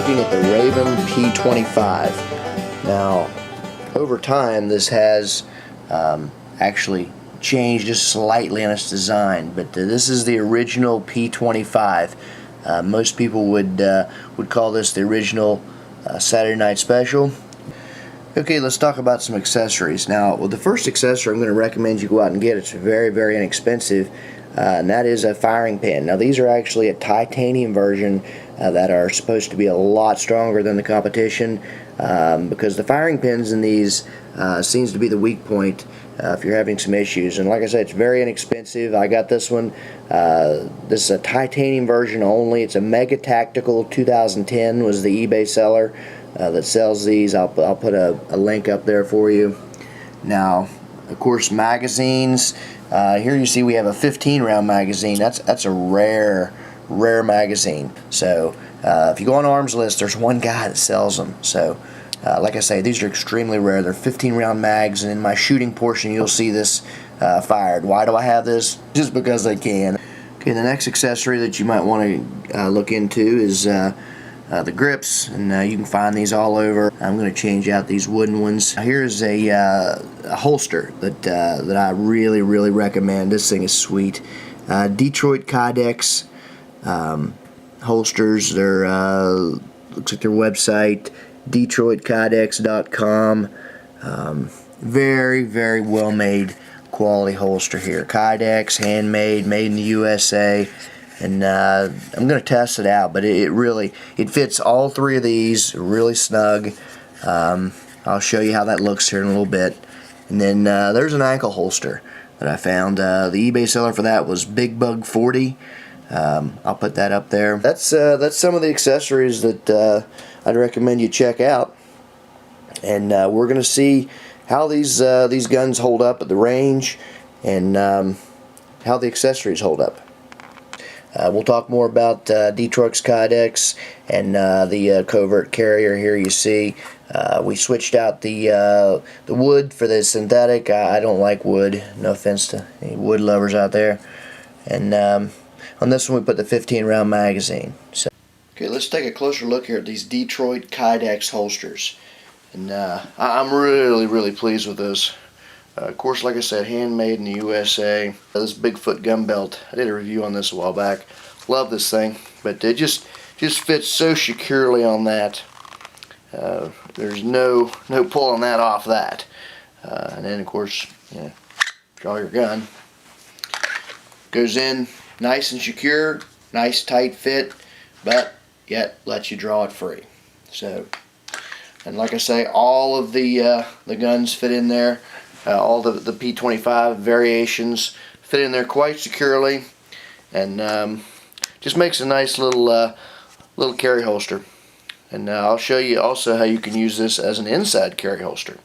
looking at the Raven P25. Now, over time, this has actually changed just slightly in its design, but this is the original P25. Most people would call this the original Saturday Night Special. Okay, let's talk about some accessories. Now, well, the first accessory I'm going to recommend you go out and get, it's very, very inexpensive, and that is a firing pin. Now, these are actually a titanium version that are supposed to be a lot stronger than the competition, because the firing pins in these seems to be the weak point if you're having some issues. And like I said, it's very inexpensive. I got this one. This is a titanium version only. It's a Mega Tactical 2010 was the eBay seller that sells these. I'll put a link up there for you. Now, of course, magazines. Here you see we have a 15-round magazine. That's a rare magazine. So if you go on Arms List, there's one guy that sells them. So like I say, these are extremely rare. They're 15-round mags, and in my shooting portion you'll see this fired. Why do I have this? Just because I can. Okay, the next accessory that you might want to look into is the grips, and you can find these all over. I'm going to change out these wooden ones. Here's a holster that I really recommend. This thing is sweet. Detroit Kydex holsters. They're looks like their website, DetroitKydex.com. Very well made quality holster here. Kydex, handmade, made in the USA. And I'm going to test it out, but it fits all three of these really snug. I'll show you how that looks here in a little bit. And then there's an ankle holster that I found. The eBay seller for that was Big Bug 40. I'll put that up there. That's some of the accessories that I'd recommend you check out. And we're going to see how these guns hold up at the range, and how the accessories hold up. We'll talk more about Detroit's Kydex and the covert carrier. Here you see we switched out the wood for the synthetic. I don't like wood, no offense to any wood lovers out there. And on this one we put the 15-round magazine. So, okay, let's take a closer look here at these Detroit Kydex holsters. And I'm really pleased with this. Of course, like I said, handmade in the USA. This Bigfoot gun belt, I did a review on this a while back. Love this thing, but it just fits so securely on that. There's no pulling that off that. And then, of course, draw your gun. Goes in nice and secure, nice tight fit, but yet lets you draw it free. So, and like I say, all of the guns fit in there. All the P25 variations fit in there quite securely, and just makes a nice little carry holster. And I'll show you also how you can use this as an inside carry holster.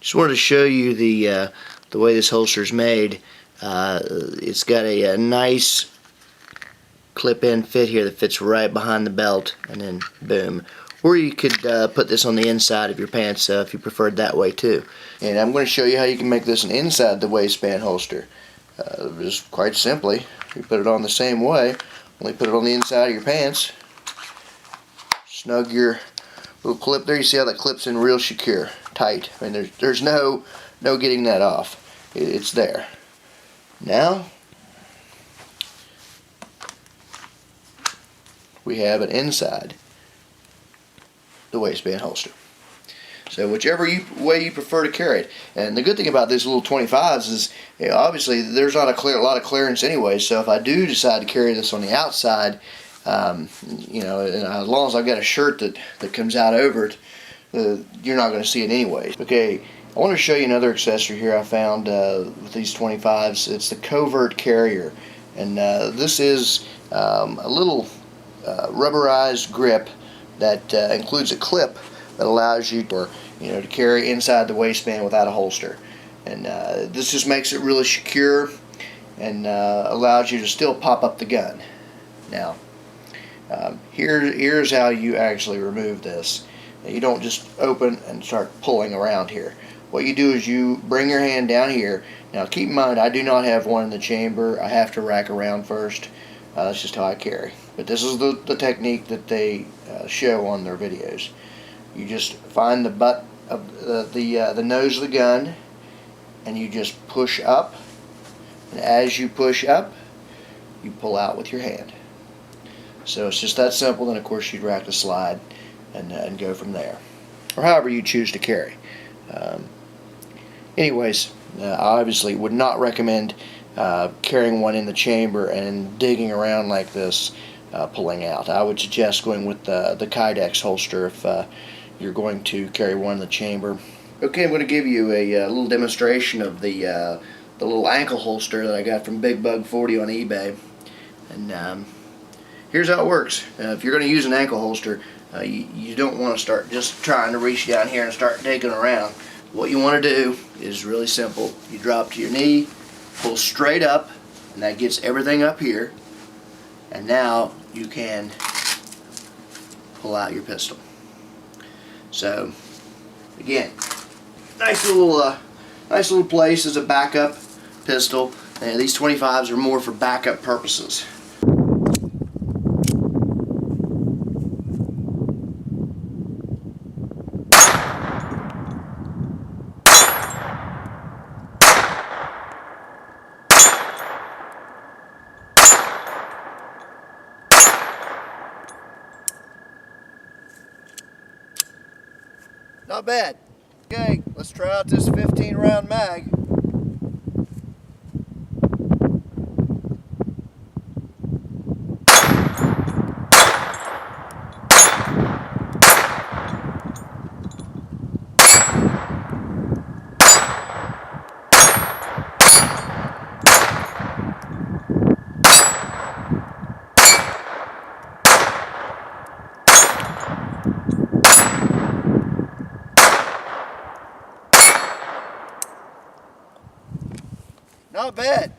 Just wanted to show you the way this holster is made. It's got a nice clip-in fit here that fits right behind the belt, and then boom. Or you could put this on the inside of your pants if you preferred that way too. And I'm going to show you how you can make this an inside the waistband holster. Just quite simply, you put it on the same way, only put it on the inside of your pants. Snug your little clip there. You see how that clips in real secure, tight. I mean, there's no getting that off. It's there. Now we have an inside the waistband holster. So whichever way you prefer to carry it. And the good thing about these little 25s is, obviously there's not a lot of clearance anyway, so if I do decide to carry this on the outside, and as long as I've got a shirt that comes out over it, you're not going to see it anyways. Okay, I want to show you another accessory here I found with these 25s. It's the covert carrier, and this is a little rubberized grip that includes a clip that allows you to carry inside the waistband without a holster. And this just makes it really secure and allows you to still pop up the gun. Now, here's how you actually remove this. You don't just open and start pulling around here. What you do is you bring your hand down here. Now keep in mind, I do not have one in the chamber. I have to rack around first. That's just how I carry. But this is the technique that they show on their videos. You just find the butt of the nose of the gun, and you just push up. And as you push up, you pull out with your hand. So it's just that simple. Then of course you'd rack the slide and go from there, or however you choose to carry. Anyways, I obviously would not recommend carrying one in the chamber and digging around like this, pulling out. I would suggest going with the Kydex holster if you're going to carry one in the chamber. Okay, I'm going to give you a little demonstration of the little ankle holster that I got from Big Bug 40 on eBay. And here's how it works. If you're going to use an ankle holster, you don't want to start just trying to reach down here and start digging around. What you want to do is really simple. You drop to your knee, pull straight up, and that gets everything up here. And now you can pull out your pistol. So again, nice little place as a backup pistol. And these 25s are more for backup purposes. Not bad. Okay, let's try out this 15 round mag. Not bad.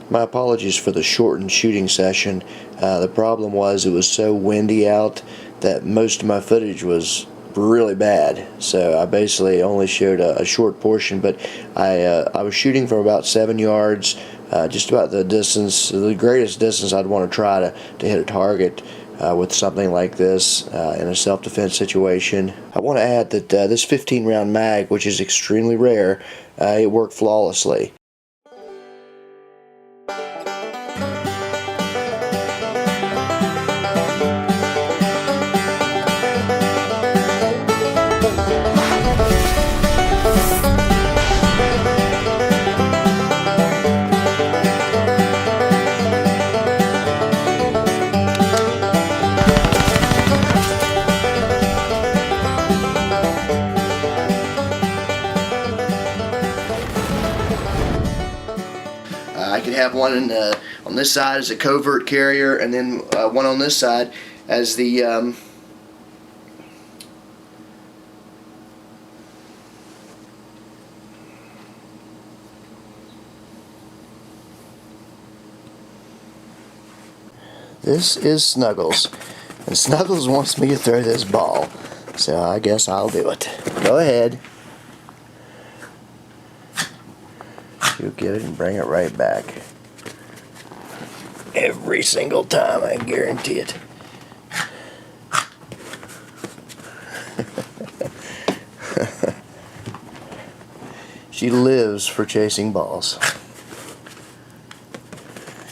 My apologies for the shortened shooting session. The problem was it was so windy out that most of my footage was really bad. So I basically only showed a short portion, but I was shooting from about 7 yards, just about the distance, the greatest distance I'd want to try to hit a target with something like this in a self-defense situation. I want to add that this 15 round mag, which is extremely rare, it worked flawlessly. I could have one on this side as a covert carrier, and then one on this side as the This is Snuggles, and Snuggles wants me to throw this ball, so I guess I'll do it. Go ahead. You'll get it and bring it right back. Every single time, I guarantee it. She lives for chasing balls.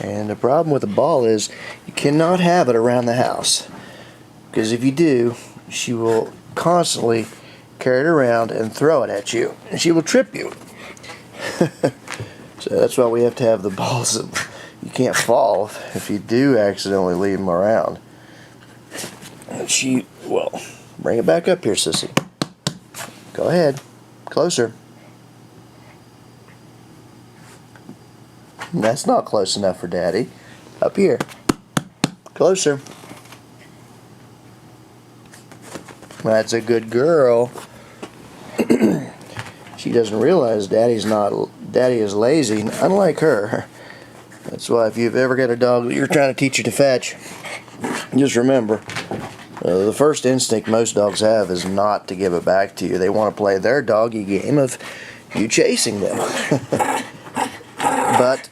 And the problem with the ball is you cannot have it around the house, because if you do, she will constantly carry it around and throw it at you, and she will trip you. So that's why we have to have the balls that you can't fall if you do accidentally leave them around. And she will bring it back up here, sissy. Go ahead, closer. That's not close enough for Daddy. Up here, closer. That's a good girl. She doesn't realize Daddy is lazy, unlike her. That's why if you've ever got a dog that you're trying to teach it to fetch, just remember, the first instinct most dogs have is not to give it back to you. They want to play their doggy game of you chasing them. But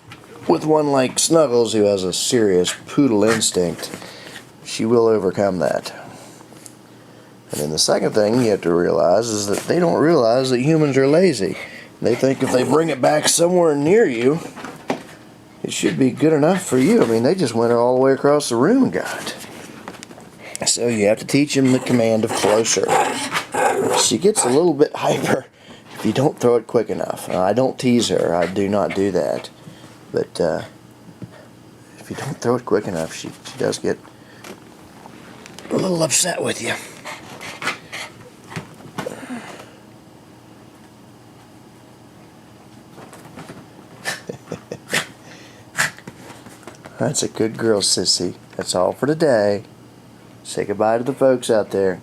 with one like Snuggles, who has a serious poodle instinct, she will overcome that. And then the second thing you have to realize is that they don't realize that humans are lazy. They think if they bring it back somewhere near you, it should be good enough for you. I mean, they just went all the way across the room and got it. So you have to teach them the command of closer. She gets a little bit hyper if you don't throw it quick enough. I don't tease her. I do not do that. But if you don't throw it quick enough, she does get a little upset with you. That's a good girl, Sissy. That's all for today. Say goodbye to the folks out there.